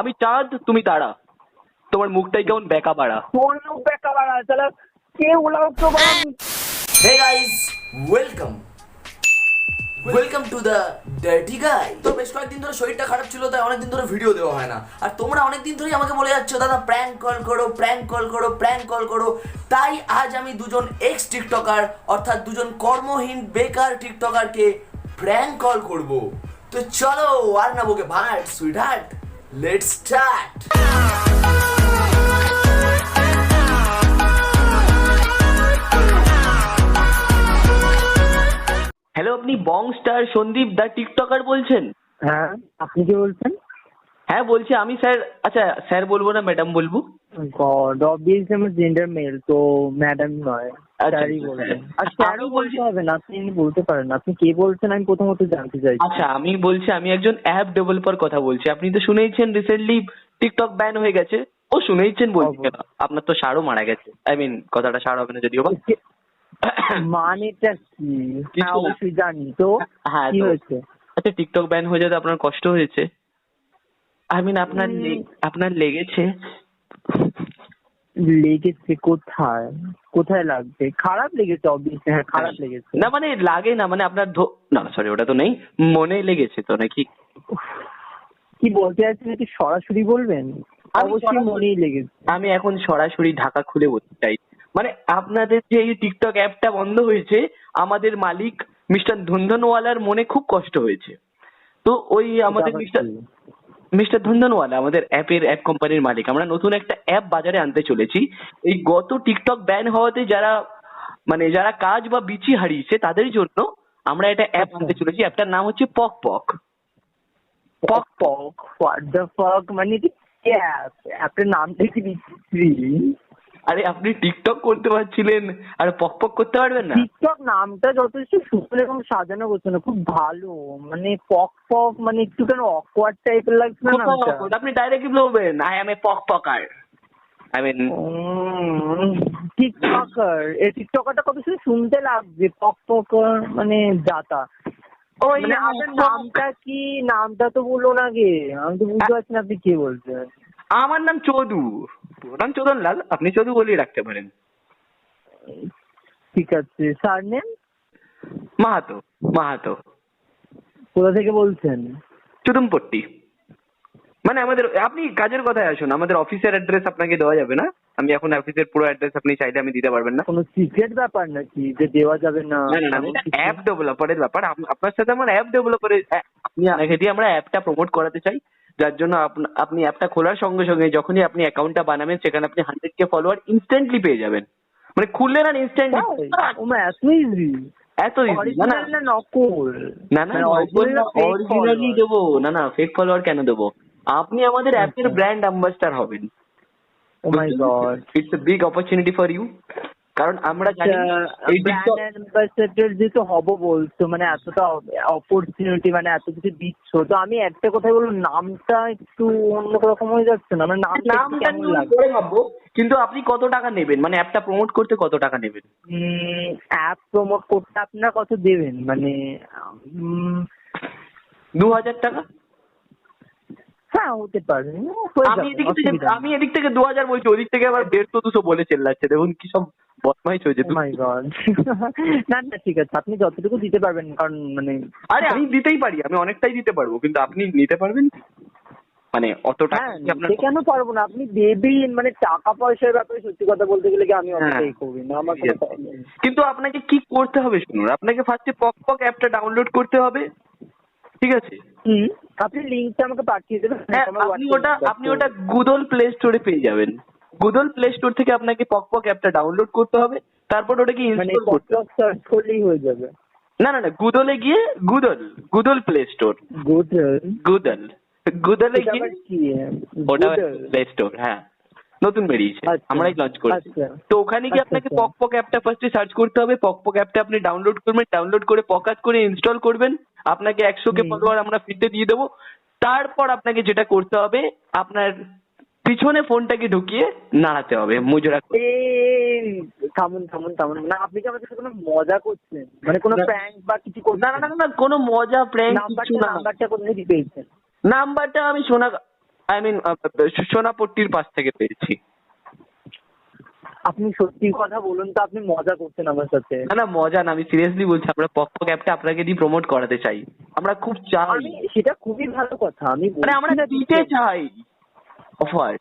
আমি চাঁদ তুমি তারা, তোমার মুখটাই কেমন বেকা বাড়া। তোর লোক বেকা বাড়া তাহলে কে ওলাও তো Hey guys, welcome to the dirty guy. তো বেশ কয়েকদিন ধরে শরীরটা খারাপ ছিল, তাই অনেকদিন ধরে ভিডিও দেওয়া হয় না। আর তোমরা অনেকদিন ধরেই আমাকে বলে যাচ্ছ দাদা প্র্যাঙ্ক কল করো, প্র্যাঙ্ক কল করো, প্র্যাঙ্ক কল করো। তাই আজ আমি দুজন এক্স টিকটকার অর্থাৎ দুজন কর্মহীন বেকার টিকটকারকে প্র্যাঙ্ক কল করব। তো চলো আর না বকে ভাট sweetheart, let's start. Hello, আপনি বং স্টার সন্দীপ দা টিকটকার বলছেন? হ্যাঁ, আপনি কি বলছেন? হ্যাঁ বলছি আমি স্যার। আচ্ছা স্যার বলবো না ম্যাডাম বলবো? গড, অবভিয়াসলি আমার জেন্ডার মেল, তো ম্যাডাম নয়, স্যারই বলবেন। আর স্যারও বলতে হবে না, আপনি বলতে পারেন। আপনি কে বলছেন আমি প্রথমত জানতে চাই। আচ্ছা আমি বলছি, আমি একজন অ্যাপ ডেভেলপার কথা বলছি। আপনি তো শুনেইছেন রিসেন্টলি টিকটক ব্যান হয়ে গেছে। ও শুনেইছেন বলছি কেন, আপনার তো সারও মারা গেছে। আই মিন কথাটা সার হবে না যদিও বা। মানেটা কি? হ্যাঁ অবশ্যই জানি। তো হ্যাঁ কি তো হয়েছে? আচ্ছা টিকটক ব্যান হয়ে যেতে আপনার কষ্ট হয়েছে? আই মিন আপনার লেগেছে? লেগেছে কোথায়? কোথায় লাগবে? খারাপ লেগেছে অবভিয়াসলি। হ্যাঁ খারাপ লেগেছে। না মানে লাগে না, মানে আপনার না সরি ওটা তো নেই, মনে লেগেছে তো নাকি? কি বলতে চাইছেন একটু সরাসরি বলবেন? অবশ্যই মনেই লেগেছে। আমি এখন সরাসরি ঢাকা খুলে বলতে চাই, মানে আপনাদের যে এই টিকটক অ্যাপটা বন্ধ হয়েছে, আমাদের মালিক মিস্টার ধুনধুনওয়ালার মনে খুব কষ্ট হয়েছে। তো ওই আমাদের মিস্টার ধুনধুনওয়ালা আমাদের অ্যাপ কোম্পানির মালিক, আমরা নতুন একটা অ্যাপ বাজারে আনতে চলেছি। এই গত টিকটক ব্যান হওয়াতে যারা কাজ বা বিচি হারিয়েছে তাদের জন্য আমরা একটা অ্যাপ আনতে চলেছি। অ্যাপটার নাম হচ্ছে পক পক। পক পক, হোয়াট দ্য ফক, মানে কি অ্যাপ? অ্যাপের নামটা কি বিশ্রী? আরে আপনি টিকটক করতে পারছিলেন আর পক পক করতে পারবেন না? টিকটক নামটা যথেষ্ট সুন্দর এবং সাজানো গোছানো, খুব ভালো। মানে পক পক মানে একটু কেন অকওয়ার্ড টাইপের লাগছে না নামটা? আপনি ডাইরেক্টলি বলবেন আই এম এ পক পকার। আই মিন টিকটকার, এই টিকটকারটা কত শুধু শুনতে লাগছে। পক পকার মানে যাতা। ওই মানে আপনার নামটা কি? নামটা তো বললো না গে, আমি তো বুঝতে পারছি না আপনি কে বলছেন। আমার নাম চদু, পুরো নাম চোদন লাল, আপনি চদু বলেই রাখতে পারেন। ঠিক আছে, স্যার নেম? মাহাতো। মাহাতো। কোথা থেকে বলছেন? চুদুমপট্টি। মানে আমাদের, আপনি কাজের কথায় আসুন, আমাদের অফিসের অ্যাড্রেস আপনাকে দেওয়া যাবে না। আমি এখন অফিসের পুরো অ্যাড্রেস আপনি চাইলে আমি দিতে পারবেন না। কোনো সিক্রেট ব্যাপার নাকি যে দেওয়া যাবে না? অ্যাপ ডেভেলপারের ব্যাপার। আপনার সাথে আমার অ্যাপ ডেভেলপারের, আপনাকে দিয়ে আমরা অ্যাপটা প্রমোট করাতে চাই, যার জন্য আপনি অ্যাপটা খোলার সঙ্গে সঙ্গে যখনই আপনি অ্যাকাউন্টটা বানাবেন সেখানে আপনি 100K ফলোয়ার ইনস্ট্যান্টলি পেয়ে যাবেন। মানে খুললেন আর ইনস্ট্যান্টলি। ওমা এত ইজি? এত ইজি? অরিজিনাল না নকল? না না অরিজিনালি দেবো। না না ফেক ফলোয়ার কেন দেবো? আপনি আমাদের অ্যাপের ব্র্যান্ড অ্যাম্বাসেডর হবেন। Oh my god, it's a big opportunity for you. কারণ আমরা জানি এই ব্র্যান্ড অ্যাম্বাসেডর যেহেতু হব বলছো, মানে এতটা অপরচুনিটি, মানে এত কিছু দিচ্ছ, তো আমি একটা কথাই বলবো, নামটা একটু অন্যরকম হয়ে যাচ্ছে না? মানে নামটা কেমন লাগে? পরে ভাববো, কিন্তু আপনি কত টাকা নেবেন, মানে অ্যাপটা প্রমোট করতে কত টাকা নেবেন? অ্যাপ প্রমোট করতে আপনারা কত দেবেন? মানে 2000 টাকা। হ্যাঁ হতে পারে, আমি এদিক থেকে 2000 বলছি, ওদিক থেকে আবার 150-200 বলে চেল্লাচ্ছে। দেখুন কি সব বদমাইশ হয়েছে। মাই গড। না না ঠিক আছে, আপনি যতটুকু দিতে পারবেন, কারণ মানে আরে আমি দিতেই পারি, আমি অনেকটাই দিতে পারবো, কিন্তু আপনি নিতে পারবেন মানে অত টাকা? হ্যাঁ কেন পারবো না? আপনি দেবেন, মানে টাকা পয়সার ব্যাপারে সত্যি কথা বলতে গেলে কি আমি অতটাই করি না, আমার কোনো problem নেই। কিন্তু আপনাকে কি করতে হবে শুনুন, আপনাকে ফার্স্টে পক পক অ্যাপটা ডাউনলোড করতে হবে, ঠিক আছে? আপনি লিংকটা আমাকে পাঠিয়ে দেবেন। হ্যাঁ, আপনি ওটা গুগল প্লে স্টোরে পেয়ে যাবেন। গুগল প্লে স্টোর থেকে আপনাকে পক পক অ্যাপটা ডাউনলোড করতে হবে, তারপর ওটাকে মানে ইনস্টল করতে হবে। সার্চ করলেই হয়ে যাবে? না না না, গুগলে গিয়ে গুগল প্লে স্টোর, গুগলে গিয়ে ওটা প্লে স্টোর, হ্যাঁ নতুন বেরিয়েছে, আমরাই লঞ্চ করেছি। তো ওখানে গিয়ে আপনাকে পক পক অ্যাপটা ফার্স্টে সার্চ করতে হবে। পক পক অ্যাপটা আপনি ডাউনলোড করবেন, ডাউনলোড করে পকাত করে ইনস্টল করবেন। আপনাকে 100K ফলোয়ার আমরা ফ্রিতে দিয়ে দেবো। তারপর আপনাকে যেটা করতে হবে, আপনার পিছনে ফোনটাকে ঢুকিয়ে নাড়াতে হবে মুজরা করে। থামুন থামুন থামুন, না আপনি কি আমাদের সাথে কোনো মজা করছেন? মানে কোনো প্র্যাঙ্ক বা কিছু করছেন? না না না না, কোনো মজা প্র্যাঙ্ক কিছু না। নাম্বারটা কোথা থেকে পেয়েছেন? নাম্বারটা আমি শোনা, আই মিন সোনাপট্টির পাশ থেকে পেয়েছি। আপনি সত্যি কথা বলুন তো, আপনি মজা করছেন আমার সাথে? না না, মজা না, আমি সিরিয়াসলি বলছি, আমরা পক্ষ ক্যাবটা আপনাকে দিয়ে প্রমোট করাতে চাই, আমরা খুব চাই। আমি সেটা খুবই ভালো কথা, আমি মানে আমরা দিতে চাই অফার।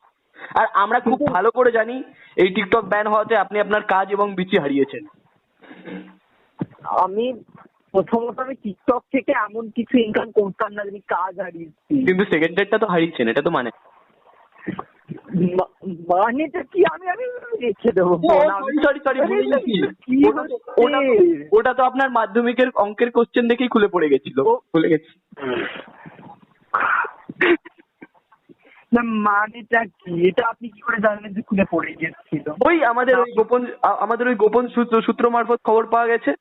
আর আমরা খুব ভালো করে জানি এই টিকটক ব্যান হওয়াতে আপনি আপনার কাজ এবং বিচি হারিয়েছেন। আমি প্রথমত আমি টিকটক থেকে এমন কিছু ইনকাম করতাম না, আমি কাজ হারিয়েছি। কিন্তু সেকেন্ডারটা তো হারিয়েছেন, এটা তো মানে মানেটা কি? আমি আমি রেখে দেবো। ওটা তো আপনার মাধ্যমিকের অঙ্কের কোশ্চেন দেখেই খুলে পড়ে গেছিল, খুলে গেছি। না মানেটা কি? এটা আপনি কি করে জানলেন যে খুলে পড়ে গেছিল? ওই আমাদের ওই গোপন সূত্র মারফত খবর পাওয়া গেছে।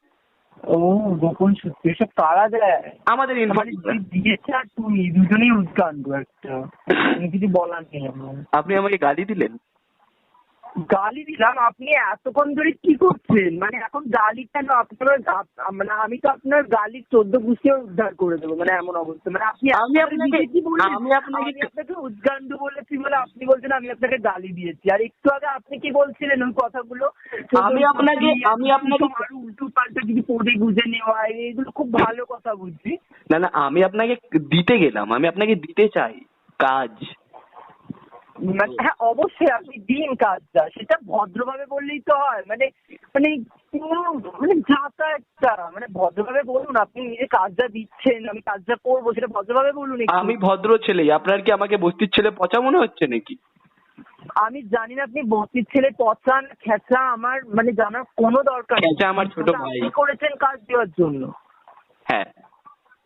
ও গোপন সূত্র, এসব কারা দেয়? আমাদের দিয়েছে আর তুমি দুজনেই উৎকাণ্ড একটা, কিছু বলার নেই আমার। আপনি আমাকে গালি দিলেন। গালি দিলাম? আপনি এতক্ষণ ধরে কি করছেন? মানে এখন গালি কেন? আপনার মানে আমি তো আপনার গালির 14 গুছিয়ে উদ্ধার করে দেবো, মানে এমন অবস্থা। মানে আমি আপনাকে উদ্গান্ড বলেছি বলে আপনি বলছেন আমি আপনাকে গালি দিয়েছি, আর একটু আগে আপনি কি বলছিলেন ওই কথাগুলো? আমি আপনাকে উল্টো পাল্টা যদি পড়ে গুজে নেওয়া, এগুলো খুব ভালো কথা বুঝছি। না না, আমি আপনাকে দিতে গেলাম, আমি আপনাকে দিতে চাই কাজ। মানে হ্যাঁ অবশ্যই আপনি দিন কাজটা, সেটা ভদ্রভাবে বললেই তো হয়। মানে মানে মানে যাতায়াতটা মানে ভদ্রভাবে বলুন, আপনি নিজে কাজটা দিচ্ছেন, আমি কাজটা করবো, সেটা ভদ্রভাবে বলুন। আমি ভদ্র ছেলে, আপনার কি আমাকে বস্তির ছেলে পচা মনে হচ্ছে নাকি? আমি জানি না আপনি বস্তির ছেলে পচা না খেঁচা, আমার মানে জানার কোনো দরকার নেই। খেঁচা আমার ছোট ভাই। আপনি করেছেন কাজ দেওয়ার জন্য। হ্যাঁ,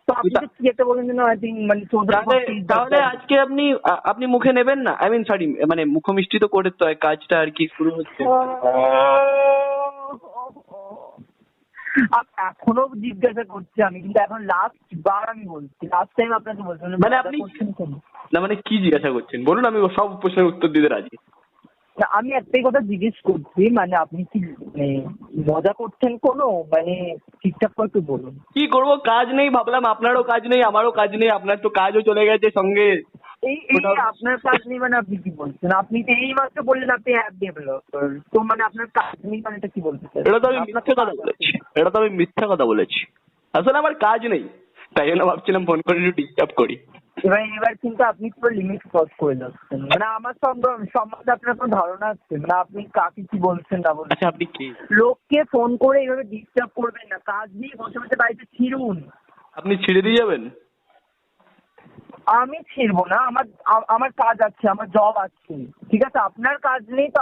তো আপনি তো কি একটা বলেন যে আই থিঙ্ক মানে তাহলে আজকে আপনি মুখে নেবেন না? আই মিন সরি, মানে মুখ মিষ্টি তো করে তো হয়, কাজটা আর কি শুরু হচ্ছে। এখনো জিজ্ঞাসা করছি আমি, কিন্তু এখন লাস্ট বার আমি বলছি, লাস্ট টাইম আপনাকে বলছি। মানে আপনি না মানে কি জিজ্ঞাসা করছেন বলুন, আমি সব প্রশ্নের উত্তর দিতে রাজি। আমি একটাই কথা জিজ্ঞেস করছি, মানে আপনি কি মানে মজা করছেন কোনো, মানে ঠিকঠাক করে একটু বলুন। কি করব, কাজ নেই, ভাবলাম আপনারও কাজ নেই আমারও কাজ নেই, আপনার তো কাজও চলে গেছে সঙ্গে। এই আপনার কাজ নেই মানে আপনি কি বলছেন? আপনি তো এই মাত্র বললেন আপনি অ্যাপ ডেভেলপার, তো মানে আপনার কাজ নেই মানে এটা কি বলতে চান? এটা তো আমি মিথ্যা কথা বলেছি, আসলে আমার কাজ নেই, তাই জন্য ভাবছিলাম ফোন করে একটু ডিস্টার্ব করি। এবার কিন্তু আপনি পুরো লিমিট ক্রস করে যাচ্ছেন। মানে আমার সম্বন্ধে আপনার কোনো ধারণা আছে? মানে আপনি কাকে কি বলছেন না বলছেন? আচ্ছা আপনি কি লোককে ফোন করে এইভাবে ডিস্টার্ব করবেন না, কাজ নিয়ে বসে বসে বাড়িতে ছিড়ুন। আপনি ছেড়ে দিয়ে যাবেন? আমি ছিড়বো না, আমার কাজ আছে, আমার জব আছে, ঠিক আছে? আপনার কাজ নেই তো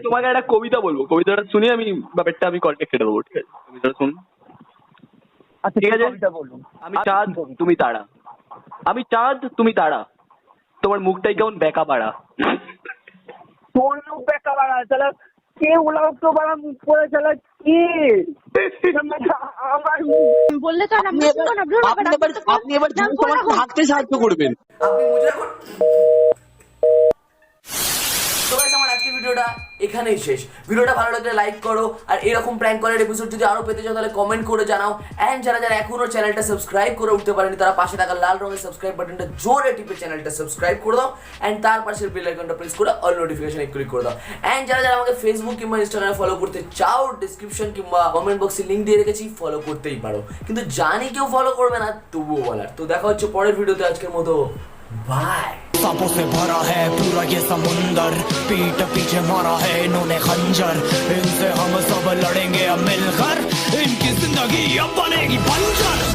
তোমাকে একটা কবিতা বলবো, কবিতাটা শুনি আমি ব্যাপারটা আমি কলটা কেটে দেবো, ঠিক আছে? কবিতাটা শুনুন। আচ্ছা ঠিক আছে, কবিতা বলুন। আমি চাঁদ তুমি তারা, আমি চাঁদ তুমি তারা, তোমার মুখটাই কেমন বেকা বাড়া। তোর মুখ বেকা বাড়া চালা, কে ওলাও তো বাড়া মুখ পড়ে চালা, কে আমার বললে তো আপনি এবার ভাগতে সাহায্য করবেন। আপনি মুজরা কর। তো গাইস আমার আজকের ভিডিওটা এখানেই শেষ। ভিডিওটা ভালো লাগলে লাইক করো, আর এরকম প্র্যাঙ্ক করার এপিসোড যদি আরো পেতে চাও তাহলে কমেন্ট করে জানাও। এন্ড যারা যারা এখনো চ্যানেলটা সাবস্ক্রাইব করে উঠতে পারেনি তারা পাশে থাকা লাল রঙের সাবস্ক্রাইব বাটনটা জোরে টিপে চ্যানেলটা সাবস্ক্রাইব করে দাও, এন্ড তার পাশের বেল আইকনটা প্রেস করে অল নোটিফিকেশন ক্লিক করে দাও। এন্ড যারা যারা আমাকে ফেসবুক কিংবা ইনস্টাগ্রামে ফলো করতে চাও, ডেসক্রিপশন কিংবা কমেন্ট বক্সে লিংক দিয়ে রেখেছি, ফলো করতেই পারো। কিন্তু জানি কেউ ফলো করবে না, তবুও বলার। তো দেখা হচ্ছে পরের ভিডিওতে, আজকের মতো बाय। सांपों से भरा है पूरा ये समुंदर, पीठ पीछे मारा है इन्होंने खंजर, इनसे हम सब लड़ेंगे अब मिलकर, इनकी जिंदगी अब बनेगी बंजर।